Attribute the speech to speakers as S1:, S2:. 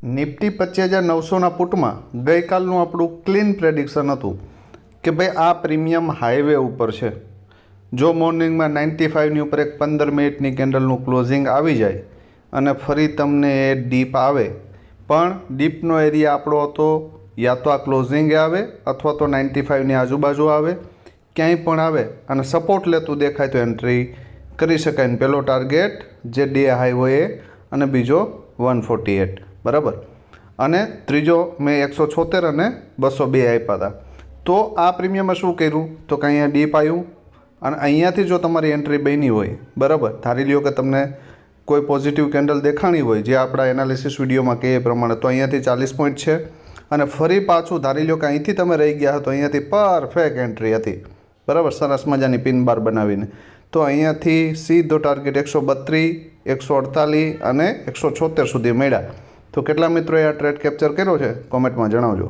S1: Nifty 25,900ના પુટમાં ગઈકાલનું આપણું clean prediction હતું કે ભાઈ આ પ્રીમિયમ હાઈવે ઉપર છે. જો મોર્નિંગમાં 95ની ઉપર એક 15 મિનિટની કેન્ડલનું ક્લોઝિંગ આવી જાય અને ફરી તમને એ ડીપ આવે, પણ ડીપનો એરિયા આપણો હતો યા તો આ ક્લોઝિંગે આવે અથવા તો 95ની આજુબાજુ આવે, ક્યાંય પણ આવે અને સપોર્ટ લેતું દેખાય તો એન્ટ્રી કરી શકાય. પહેલો ટાર્ગેટ જે ડે હાઈ હોય એ અને બીજો 148, બરાબર. અને ત્રીજો મેં 176 અને 202 આપ્યા હતા. તો આ પ્રીમિયમે શું કર્યું તો કે અહીંયા ડીપ આવ્યું અને અહીંયાથી જો તમારી એન્ટ્રી બની હોય, બરાબર, ધારી લ્યો કે તમને કોઈ પોઝિટિવ કેન્ડલ દેખાણી હોય જે આપણા એનાલિસિસ વિડીયોમાં કહે એ પ્રમાણે, તો અહીંયાથી 40 પોઈન્ટ છે અને ફરી પાછું ધારી લ્યો કે અહીંથી તમે રહી ગયા હતો, અહીંયાથી પરફેક્ટ એન્ટ્રી હતી, બરાબર, સરસ મજાની પિન બાર બનાવીને. તો અહીંયાથી સીધો ટાર્ગેટ 132, 148 અને 176 સુધી મળ્યા. તો કેટલા મિત્રોએ આ ટ્રેડ કેપ્ચર કર્યો છે કોમેન્ટમાં જણાવજો.